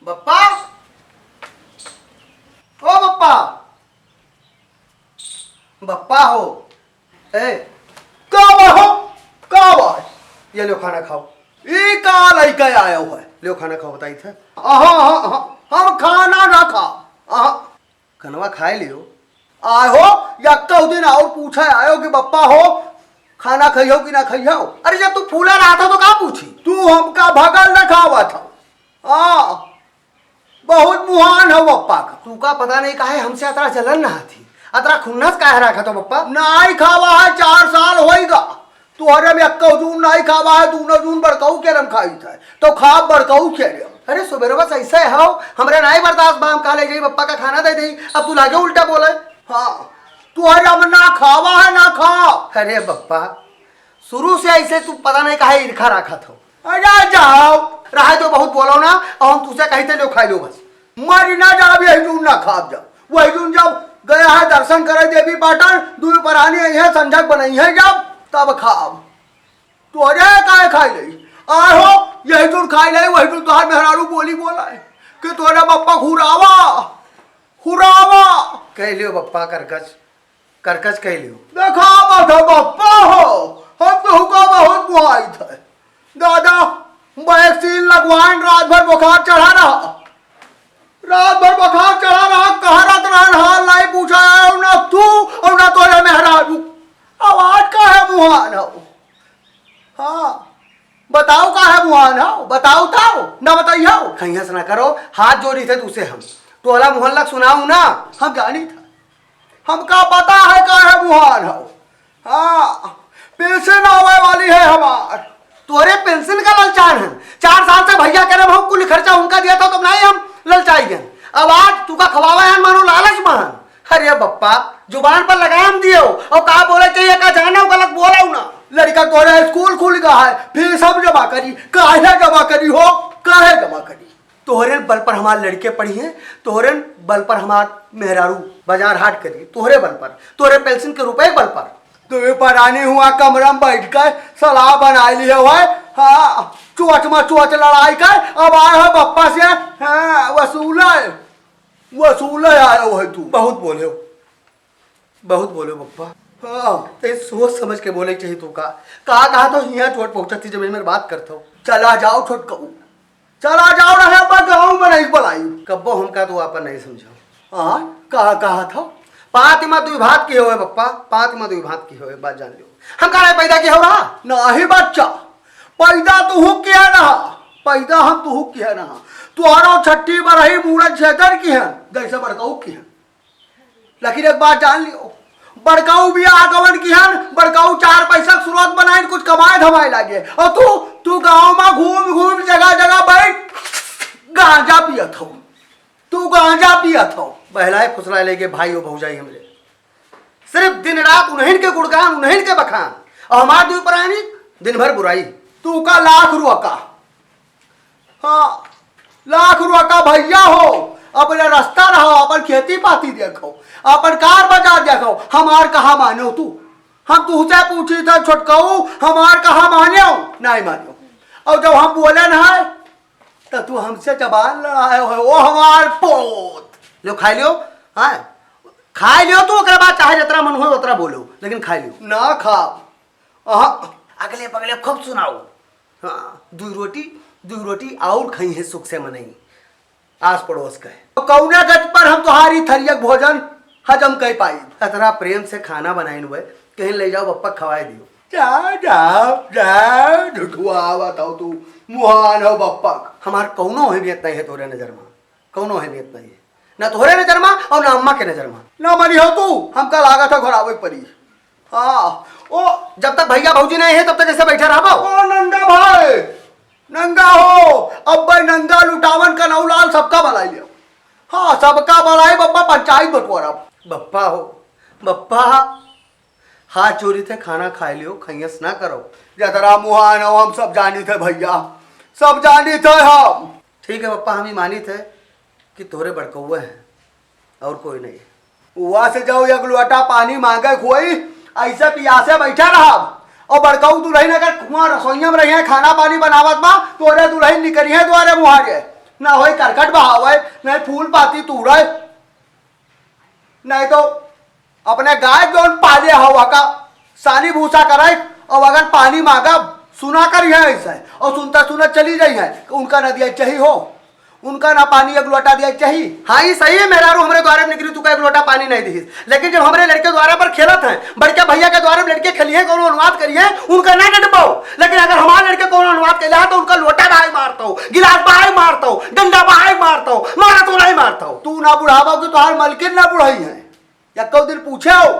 बप्पा, ओ बप्पा, बप्पा हो। ए का हो, का ये लो खाना खाओ। ई का लइका आया हुआ है, लो खाना खाओ। बताई था हम खाना ना खा। खनवा खाए लियो। आयो यक्का दिन और पूछा आयो कि बप्पा हो खाना खाइयो कि ना खाइयो। अरे जब तू फूला रहा था तो कहा पूछी, तू हमका भगल न खावा था। बहुत मुहान हो बप्पा का। तू का पता नहीं काहे हमसे अतरा चलन ना थी, अतरा खुन्नस काहे रखा तो बप्पा। नाई खावा है 4 साल होएगा। तू हरे में अक्का जून नाई खावा है, तू न जून बड़काऊ के रम खाई था तो खा बड़काऊ के रम। अरे सुबेर बस ऐसे है हो, हमरे नाई बर्दाश्त बाम खा ले जाई बप्पा का खाना दे दे। अब तू लागे उल्टा बोले। हाँ तू हरे हम ना खावा है ना खा। अरे बप्पा शुरू से ऐसे तू पता नहीं काहे ईर्खा रखा था। अरे जाओ रहा तो बहुत बोलो ना, और हम तुझसे कहते लो खाई लो बस। मरी ना जाओ यही जून ना खाब जाओ। वही जून जब गया है दर्शन करे देवी पाटन, दूर परानी है संजक बनाई है जब तब खाब। तो अरे काहे खाई ले आहो यही जून खाई ले। वही जून तुहार मेहरारू बोली बोला है कि तोरा बप्पा खुरावा खुरावा कह लियो बप्पा करकच करकच कह लियो। देखा बात बप्पा हो, हम तो हुक्का बहुत मुआई था दादा। वैक्सीन लगवान रात भर बुखार चढ़ा रहा, रात भर बुखार चढ़ा रहा। कहा रात हाल नहीं पूछा ना तू और ना तोरे मेहरारू। आवाज का है मुहान हो। हाँ बताओ का है मुहान हो, बताओ ताओ ना बताइयो। खैस ना करो, हाथ जोड़ी थे तुझसे हम टोला मोहल्ला सुनाऊ ना। हम जानी था, हमका पता है का है मुहान हो। हाँ पेंशन आवे वाली है हमार। तोरे पेंशन का ललचान है। 4 साल से भैया कह रहे हम कुल खर्चा उनका दिया था तो नहीं हम ललचाई गए। अब आज तू का खवावा है मानो लालच मान। अरे बप्पा जुबान पर लगाम दियो और कहा बोले चाहिए का जाना गलत बोला ना। लड़का तोरे स्कूल खुल गया है, फिर सब जमा करी। काहे जमा करी हो, काहे जमा करी। तोहरे बल पर हमारे लड़के पढ़ी हैं, तोहरे बल पर हमार मेहरारू बाजार हाट करी, तोहरे बल पर, तोहरे पेंशन के रुपए बल पर। तुम्हें परानी हुआ कमरा में बैठ कर सलाह बना लिए हुआ। हाँ चोच में चोच लड़ाई कर अब आए हो बप्पा से। हाँ वसूले आए हो तू। बहुत बोले हो, बहुत बोले बप्पा। हाँ तो सोच समझ के बोले चाहिए तू। कहा तो यहाँ चोट पहुंचा थी जब मेरी बात करता हूँ। चला जाओ छोट कहू, चला जाओ रहे पर गाँव में नहीं बुलाई। कब्बो हमका तो आपा नहीं समझो। हाँ कहा था पातिमा दुई भात की हो बप्पा, पातिमा दुई भात की हो बात जान लो। हम कहा पैदा की हो रहा नहीं बच्चा, पैदा तू हुक किया रहा, पैदा हम तू हुक किया रहा। तुहारो छठी बरही मूरत छेतर की है जैसे बड़काऊ की है। लेकिन एक बात जान लियो, बड़काऊ भी आगमन की है, बड़काऊ 4 पैसा स्रोत बनाए कुछ कमाए धमाए लगे। और तू गाँव में घूम घूम जगह जगह बैठ गांजा पियत हो। तू गांजा पियत हो, बहलाए फुसलाए लेके भाई हो भौजाई हमरे। सिर्फ दिन रात उन्हीं के गुणगान उन्हीं के बखान और हमारे दुई प्राणी दिन भर बुराई। तू का लाख रुपया का, हाँ लाख रुपया का भैया हो। अपने रास्ता रहो, अपन खेती पाती देखो, अपन कार बाजार देखो। हमार कहा मानो तू, हम तुझसे पूछी था छोटकाऊ हमार कहा मानो नहीं मानो। और जब हम बोले ना तो तू हमसे जबान लड़ाए हो। वो हमार पोत लो खाई लियो। हाँ खाई लियो तू ओकरे बाद चाहे जितना मन हो उतना बोलो, लेकिन खाई लियो ना खाओ। अगले पगले खूब सुनाओ। हाँ दू रोटी और खाई है सुख से मनई आस पड़ोस का है। कौना गज पर हम तुम्हारी थरियक भोजन हजम कर पाई। इतना प्रेम से खाना बनाए हुए कहीं ले जाओ बप्पा खवाए दियो। जाओ जाओ जाओ ढुठुआ बताओ तू मुहान हो बप्पा। हमार कौनो अहमियत नहीं है तोरे नजर में, कौनो अहमियत नहीं है ना तोरे नजर में और ना अम्मा के नजर में। ना मनी हो तू, हमका लागा था घोरावे परी। हाँ ओ जब तक भैया भौजी नहीं है तब तक ऐसे बैठा रहा। ओ नंगा भाई नंगा हो, अब भाई नंगा लुटावन का नौलाल सबका भलाई लियो। हाँ सबका भलाई बप्पा, पंचायत बंटवारा। बप्पा हो बप्पा, हाथ चोरी थे खाना खाए लियो, खैस ना करो। जतरा मुहान हो हम सब जानी थे भैया, सब जानी थे हम। ठीक है बप्पा, हम ही मानी थे कि तोरे बड़कौए हैं और कोई नहीं। वहाँ से जाओ एक लोटा पानी मांगे खोई, ऐसे पियासे बैठा रहा। और बड़काऊ दुल्हन अगर कुआं रसोईया में रही है खाना पानी बनावत बा, तोरे दुल्हन निकली है द्वारे मुहारे ना होई करकट बहावे, नहीं फूल पाती तूड़े, नहीं तो अपने गाय जो पाले हवा का सानी भूसा करे, और अगर पानी मांगा सुना कर है ऐसा है, और सुनता सुना चली गई है, उनका ना दिया चाहिए हो, उनका ना पानी एक लोटा दिया चाहिए। हाँ ये सही है, मेरा रू हमारे द्वारा निकली तू का एक लोटा पानी नहीं दी, लेकिन जब हमारे लड़के द्वारा पर खेलत हैं, बड़के भैया के द्वारा लड़के खेलिए कौन अनुवाद करिए, उनका ना डटपाओ, लेकिन अगर हमारे लड़के कौन अनुवाद कर तो उनका लोटा बाहर मारता हो, गिलास बाहर मारता हो, डंडा बाहर मारता हो, मारा तो नहीं मारता हो। तू ना बुढ़ावा कि तुम्हारे मलकिन ना बुढ़ाई है, या कौ दिन पूछे हो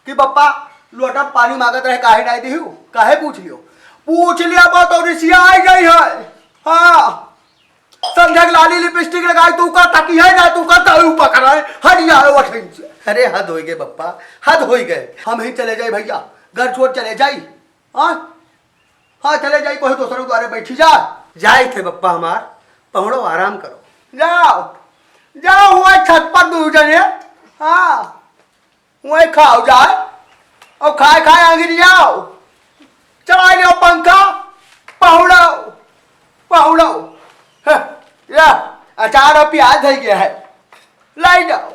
कि पप्पा लोटा पानी मांगत रहे काहे नहीं दी, काहे पूछ लियो, पूछ लिया बात और ऋषिया आई गई है। हाँ संध्या लाली लिपस्टिक लगाई तू का ताकि है ना तू का ताऊ पकड़ा हरिया वठन से। अरे हद हो गए पप्पा, हद हो गए, हम ही चले जाए भैया, घर छोड़ चले जाई। हाँ हाँ चले जाई, कोई दूसरे द्वारे बैठी जा जाए थे पप्पा, हमार पहुड़ो आराम करो, जाओ जाओ हुआ छत पर दू जने, हाँ वही खाओ जाए, और खाए खाए आगे जाओ, चला लो पंखा, पहुड़ो पहुड़ो, या अचार और प्याज है गया है, लाई जाओ।